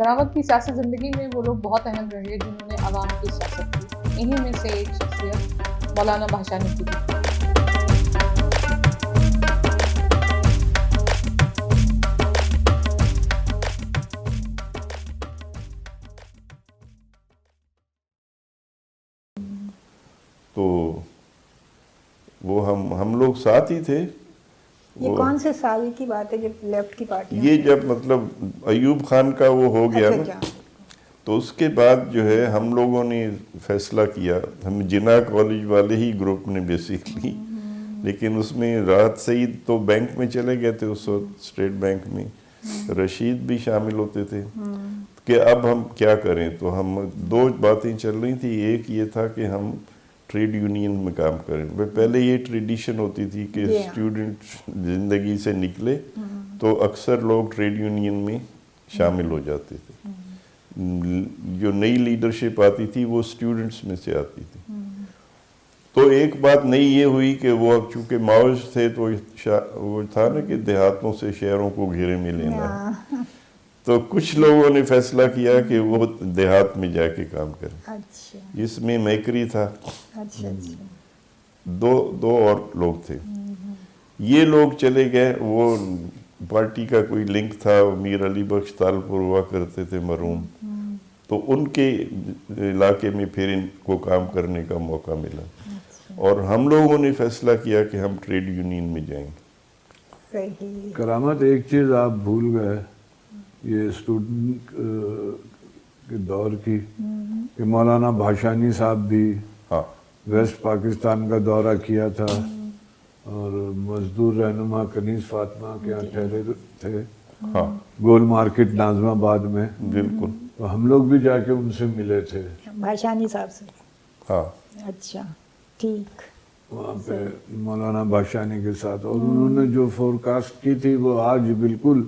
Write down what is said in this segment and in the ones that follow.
کراوت کی سیاسی زندگی میں وہ لوگ بہت اہم رہے جنہوں نے عوام کی سیاست کی. انہی میں سے ایک شخصیت مولانا بھاشانی کی تھی. تو وہ ہم لوگ ساتھ ہی تھے. یہ کون سے سال کی بات ہے جب لیفٹ کی پارٹی؟ یہ جب مطلب ایوب خان کا وہ ہو گیا نا، تو اس کے بعد جو ہے ہم لوگوں نے فیصلہ کیا، ہم جناح کالج والے ہی گروپ نے بیسکلی، لیکن اس میں راحت سعید تو بینک میں چلے گئے تھے اس وقت، اسٹیٹ بینک میں، رشید بھی شامل ہوتے تھے کہ اب ہم کیا کریں. تو ہم دو باتیں چل رہی تھی. ایک یہ تھا کہ ہم ٹریڈ یونین میں کام کریں. پہلے یہ ٹریڈیشن ہوتی تھی کہ اسٹوڈنٹ زندگی سے نکلے تو اکثر لوگ ٹریڈ یونین میں شامل ہو جاتے تھے. جو نئی لیڈرشپ آتی تھی وہ اسٹوڈنٹس میں سے آتی تھی. تو ایک بات نئی یہ ہوئی کہ وہ اب چونکہ ماؤسٹ تھے تو وہ تھا نا کہ دیہاتوں سے شہروں کو گھیرے میں لینا ہے. تو کچھ لوگوں نے فیصلہ کیا کہ وہ دیہات میں جا کے کام کریں. جس میں میکری تھا، دو اور لوگ تھے. یہ لوگ چلے گئے. وہ پارٹی کا کوئی لنک تھا، میر علی بخش تالپور ہوا کرتے تھے مرحوم، تو ان کے علاقے میں پھر ان کو کام کرنے کا موقع ملا. اور ہم لوگوں نے فیصلہ کیا کہ ہم ٹریڈ یونین میں جائیں گے. کرامت ایک چیز آپ بھول گئے یہ اسٹوڈنٹ کے دور کی، کہ مولانا بھاشانی صاحب بھی ویسٹ پاکستان کا دورہ کیا تھا اور مزدور رہنما کنیز فاطمہ کے یہاں ٹھہرے تھے گول مارکیٹ ناظم آباد میں. بالکل. تو ہم لوگ بھی جا کے ان سے ملے تھے، بھاشانی صاحب سے. ہاں اچھا ٹھیک. وہاں پہ مولانا بھاشانی کے ساتھ، اور انہوں نے جو فورکاسٹ کی تھی وہ آج بالکل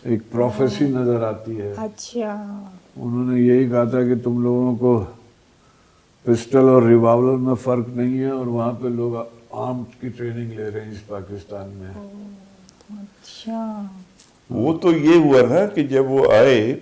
ایک پروفیسی نظر آتی ہے. اچھا. انہوں نے یہی کہا تھا کہ تم لوگوں کو پسٹل اور ریوالور میں فرق نہیں ہے، اور وہاں پہ لوگ آرمز کی ٹریننگ لے رہے ہیں اس پاکستان میں. اچھا. وہ تو یہ ہوا نا کہ جب وہ آئے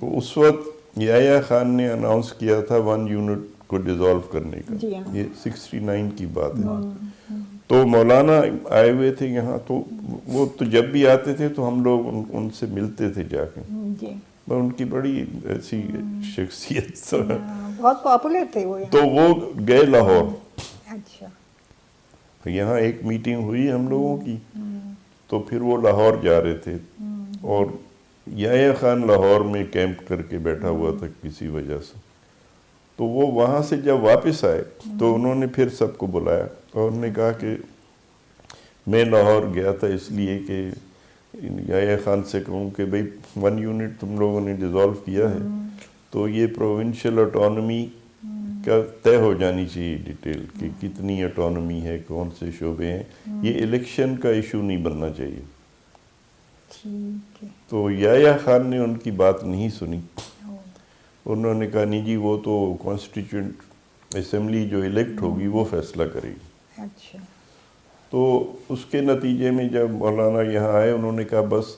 تو اس وقت یحییٰ خان نے اناؤنس کیا تھا 1 یونٹ کو ڈیزالو کرنے کا. یہ 69 کی بات ہے. تو مولانا آئے ہوئے تھے یہاں، تو وہ تو جب بھی آتے تھے تو ہم لوگ ان سے ملتے تھے جا کے. ان کی بڑی ایسی شخصیت، بہت پاپولر تھے وہ. تو وہ گئے لاہور. اچھا. یہاں ایک میٹنگ ہوئی ہم لوگوں کی، تو پھر وہ لاہور جا رہے تھے، اور یحییٰ خان لاہور میں کیمپ کر کے بیٹھا ہوا تھا کسی وجہ سے. تو وہ وہاں سے جب واپس آئے تو انہوں نے پھر سب کو بلایا اور انہوں نے کہا کہ میں لاہور گیا تھا اس لیے کہ یحییٰ خان سے کہوں کہ بھئی 1 یونٹ تم لوگوں نے ڈیزالو کیا ہے تو یہ پروونشل اٹانومی کا طے ہو جانی چاہیے ڈیٹیل کہ کتنی اٹانومی ہے، کون سے شعبے ہیں. یہ الیکشن کا ایشو نہیں بننا چاہیے. تو یحییٰ خان نے ان کی بات نہیں سنی. انہوں نے کہا نہیں جی وہ تو کانسٹیٹیوئنٹ اسمبلی جو الیکٹ ہوگی وہ فیصلہ کرے گی. اچھا. تو اس کے نتیجے میں جب مولانا یہاں آئے انہوں نے کہا بس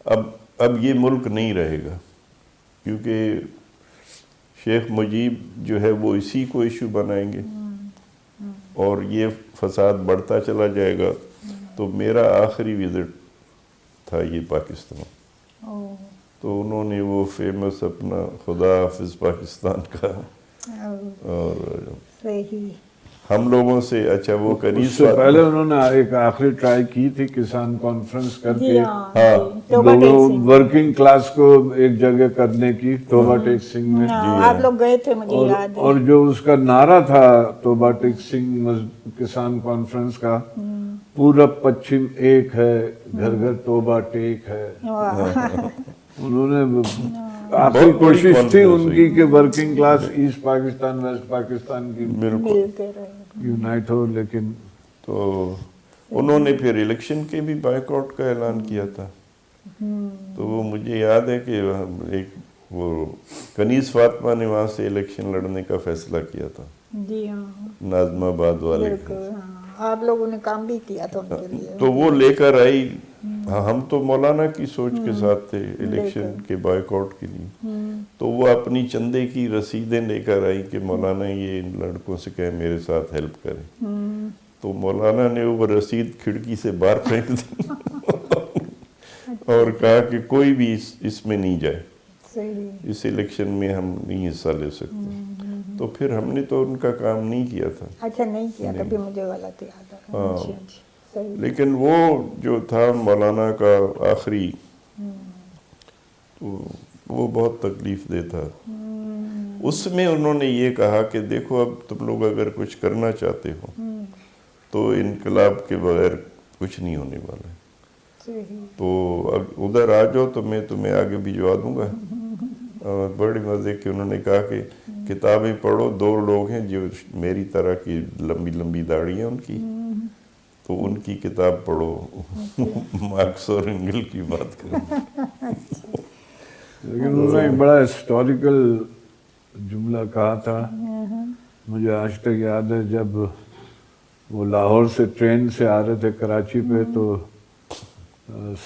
اب یہ ملک نہیں رہے گا، کیونکہ شیخ مجیب جو ہے وہ اسی کو ایشو بنائیں گے اور یہ فساد بڑھتا چلا جائے گا. تو میرا آخری وزٹ تھا یہ پاکستان. تو انہوں نے وہ فیمس اپنا خدا حافظ پاکستان کا، اور ہم لوگوں سے اچھا وہ اس سے پہلے انہوں نے ایک آخری ٹرائی کی تھی کسان کانفرنس کر کے لوگوں ورکنگ کلاس کو ایک جگہ کرنے کی، توبہ ٹیک سنگھ میں. آپ لوگ گئے تھے مجھے یاد ہے. اور جو اس کا نعرہ تھا توبہ ٹیک سنگھ کسان کانفرنس کا، پورا پچھم ایک ہے، گھر گھر توبہ ٹیک ہے. انہوں نے آخری کوشش تھی ان کی کہ working class east Pakistan west Pakistan کی یونائٹ ہو، لیکن تو انہوں نے پھر الیکشن کے بھی بائیک آؤٹ کا اعلان کیا تھا. تو وہ مجھے یاد ہے کہ ایک وہ کنیز فاطمہ نے وہاں سے الیکشن لڑنے کا فیصلہ کیا تھا. جی ہاں. ناظم آباد والے. آپ لوگوں نے کام بھی کیا تھا ان کے لیے. تو وہ لے کر آئی ہاں ہم تو مولانا کی سوچ کے ساتھ تھے الیکشن کے بائیکاٹ کے لیے، تو وہ اپنی چندے کی رسیدیں لے کر آئی کہ مولانا یہ ان لڑکوں سے کہیں میرے ساتھ ہیلپ کریں، تو مولانا نے وہ رسید کھڑکی سے باہر پھینک دی اور کہا کہ کوئی بھی اس میں نہیں جائے، اس الیکشن میں ہم نہیں حصہ لے سکتے، تو پھر ہم نے تو ان کا کام نہیں کیا تھا۔ اچھا نہیں کیا، تبھی مجھے غلط یاد ہے۔ لیکن وہ جو تھا مولانا کا آخری، وہ بہت تکلیف دہ تھا۔ اس میں انہوں نے یہ کہا کہ دیکھو اب تم لوگ اگر کچھ کرنا چاہتے ہو تو انقلاب کے بغیر کچھ نہیں ہونے والا ہے، تو ادھر آ جاؤ تو میں تمہیں آگے بھجوا دوں گا۔ اور بڑے مزے کے انہوں نے کہا کہ کتابیں پڑھو، 2 لوگ ہیں جو میری طرح کی لمبی لمبی داڑھی ہیں ان کی، تو ان کی کتاب پڑھو، مارکس اور انگل کی بات کریں۔ لیکن انہوں نے ایک بڑا ہسٹوریکل جملہ کہا تھا، مجھے آج تک یاد ہے، جب وہ لاہور سے ٹرین سے آ رہے تھے کراچی پہ، تو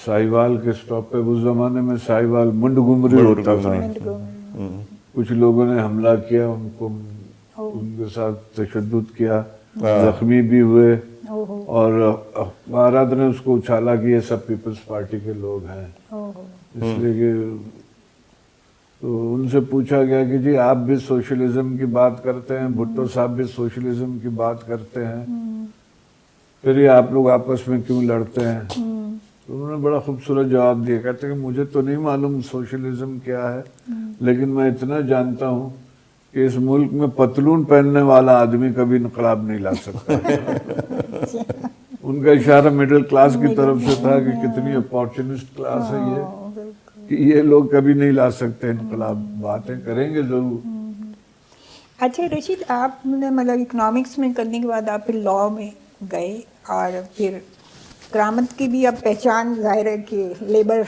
ساہیوال کے سٹاپ پہ، اس زمانے میں ساہیوال منڈ گمری ہوتا تھا، کچھ لوگوں نے حملہ کیا ان کو، ان کے ساتھ تشدد کیا، زخمی بھی ہوئے، اور اخبارات نے اس کو اچھالا کہ یہ سب پیپلز پارٹی کے لوگ ہیں، اس لیے کہ تو ان سے پوچھا گیا کہ جی آپ بھی سوشلزم کی بات کرتے ہیں، بھٹو صاحب بھی سوشلزم کی بات کرتے ہیں، پھر یہ آپ لوگ آپس میں کیوں لڑتے ہیں؟ تو انہوں نے بڑا خوبصورت جواب دیا، کہتے ہیں کہ مجھے تو نہیں معلوم سوشلزم کیا ہے، لیکن میں اتنا جانتا ہوں کہ اس ملک میں پتلون پہننے والا آدمی کبھی انقلاب نہیں لا سکتا۔ ان کا اشارہ مڈل کلاس کی طرف سے تھا کہ کتنی اپارچونسٹ کلاس ہے یہ، کہ یہ لوگ کبھی نہیں لا سکتے انقلاب، باتیں کریں گے ضرور۔ اچھا رشید، آپ نے مطلب اکنامکس میں کرنے کے بعد آپ پھر لاء میں گئے، اور پھر کرامت کی بھی اب پہچان ظاہر ہے کہ لیبر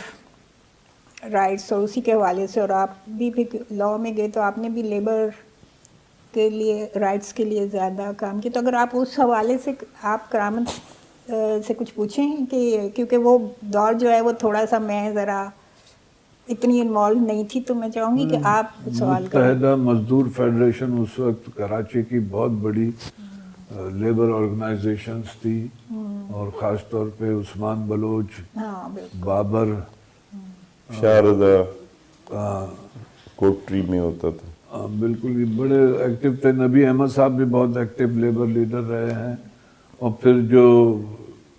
رائٹس اور اسی کے حوالے سے، اور آپ بھی پھر لاء میں گئے تو آپ نے بھی لیبر کے لیے، رائٹس کے لیے زیادہ کام کیا، تو اگر آپ اس حوالے سے آپ کرامت سے کچھ پوچھیں کہ کیونکہ وہ دور جو ہے وہ تھوڑا سا میں ذرا اتنی انوالو نہیں تھی، تو میں چاہوں گی کہ آپ سوال کریں۔ متحدہ مزدور فیڈریشن اس وقت کراچی کی بہت بڑی لیبر آرگنائزیشنز تھی، اور خاص طور پہ عثمان بلوچ، بابر، شاردا کوٹری میں ہوتا تھا، بالکل یہ بڑے ایکٹیو تھے۔ نبی احمد صاحب بھی بہت ایکٹیو لیبر لیڈر رہے ہیں، اور پھر جو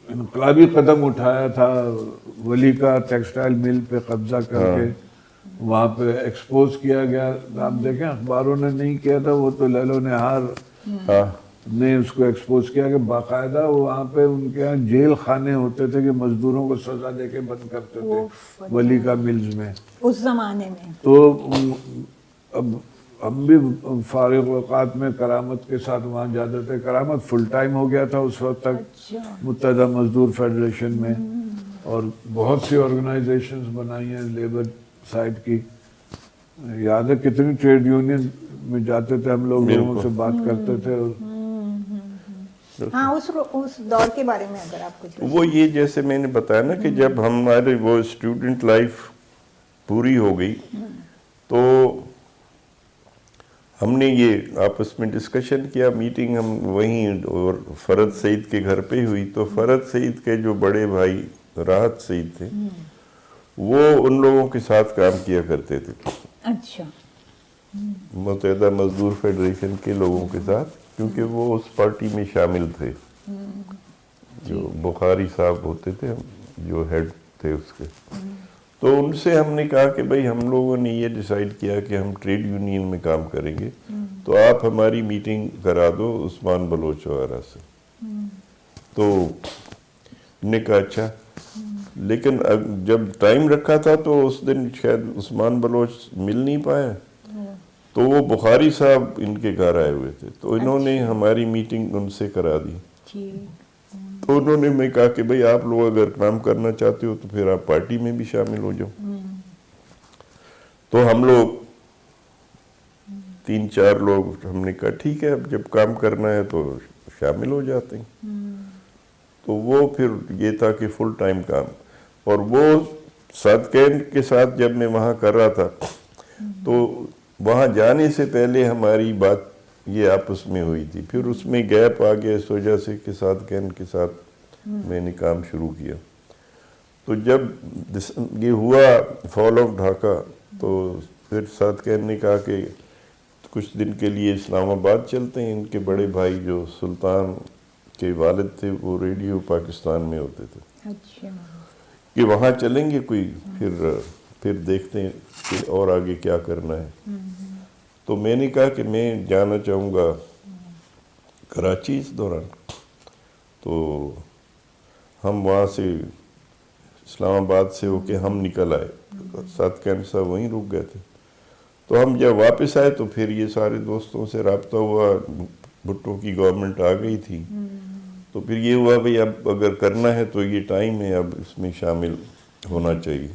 انقلابی قدم اٹھایا تھا ولی کا، ٹیکسٹائل مل پہ قبضہ کر کے وہاں پہ ایکسپوز کیا گیا، آپ دیکھیں اخباروں نے نہیں کیا تھا، وہ تو لیل و نہار نے اس کو ایکسپوز کیا، کہ باقاعدہ وہاں پہ ان کے یہاں جیل خانے ہوتے تھے کہ مزدوروں کو سزا دے کے بند کرتے تھے ولی کا ملز میں اس زمانے میں۔ تو اب ہم بھی فارغ اوقات میں کرامت کے ساتھ وہاں جاتے تھے۔ کرامت فل ٹائم ہو گیا تھا اس وقت تک متحدہ مزدور فیڈریشن میں، اور بہت سی آرگنائزیشنز بنائی ہیں لیبر سائڈ کی۔ یاد ہے کتنی ٹریڈ یونین میں جاتے تھے ہم لوگ، لوگوں سے بات کرتے تھے۔ ہاں اس دور کے بارے میں اگر آپ کچھ وہ یہ جیسے میں نے بتایا نا کہ جب ہمارے وہ اسٹوڈنٹ لائف پوری ہو گئی تو ہم نے یہ آپس میں ڈسکشن کیا، میٹنگ ہم وہیں اور فرد سعید کے گھر پہ ہوئی، تو فرد سعید کے جو بڑے بھائی راحت سعید تھے وہ ان لوگوں کے ساتھ کام کیا کرتے تھے، اچھا متحدہ مزدور فیڈریشن کے لوگوں کے ساتھ، کیونکہ وہ اس پارٹی میں شامل تھے، جو بخاری صاحب ہوتے تھے جو ہیڈ تھے اس کے، تو ان سے ہم نے کہا کہ بھئی ہم لوگوں نے یہ ڈیسائیڈ کیا کہ ہم ٹریڈ یونین میں کام کریں گے، تو آپ ہماری میٹنگ کرا دو عثمان بلوچ وغیرہ سے، تو نے کہا اچھا، لیکن جب ٹائم رکھا تھا تو اس دن شاید عثمان بلوچ مل نہیں پایا، تو وہ بخاری صاحب ان کے گھر آئے ہوئے تھے، تو انہوں نے ہماری میٹنگ ان سے کرا دی، تو انہوں نے میں کہا کہ بھئی آپ لوگ اگر کام کرنا چاہتے ہو تو پھر آپ پارٹی میں بھی شامل ہو جاؤ، تو ہم لوگ 3-4 لوگ ہم نے کہا ٹھیک ہے، اب جب کام کرنا ہے تو شامل ہو جاتے ہیں، تو وہ پھر یہ تھا کہ فل ٹائم کام، اور وہ سعد کینٹ کے ساتھ جب میں وہاں کر رہا تھا تو وہاں جانے سے پہلے ہماری بات یہ آپس میں ہوئی تھی، پھر اس میں گیپ آ گیا اس وجہ سے کہ سعد کینٹ کے ساتھ میں نے کام شروع کیا. تو جب یہ ہوا فال آف ڈھاکہ تو پھر سعد کینٹ نے کہا کہ کچھ دن کے لیے اسلام آباد چلتے ہیں. ان کے بڑے بھائی جو سلطان کے والد تھے وہ ریڈیو پاکستان میں ہوتے تھے، اچھا کہ وہاں چلیں گے کوئی، پھر دیکھتے ہیں کہ اور آگے کیا کرنا ہے. تو میں نے کہا کہ میں جانا چاہوں گا کراچی اس دوران. تو ہم وہاں سے اسلام آباد سے ہو کے ہم نکل آئے، سعد کینٹ صاحب وہیں رک گئے تھے. تو ہم جب واپس آئے تو پھر یہ سارے دوستوں سے رابطہ ہوا، بھٹو کی گورنمنٹ آ گئی تھی. تو پھر یہ ہوا بھئی اب اگر کرنا ہے تو یہ ٹائم ہے، اب اس میں شامل ہونا چاہیے.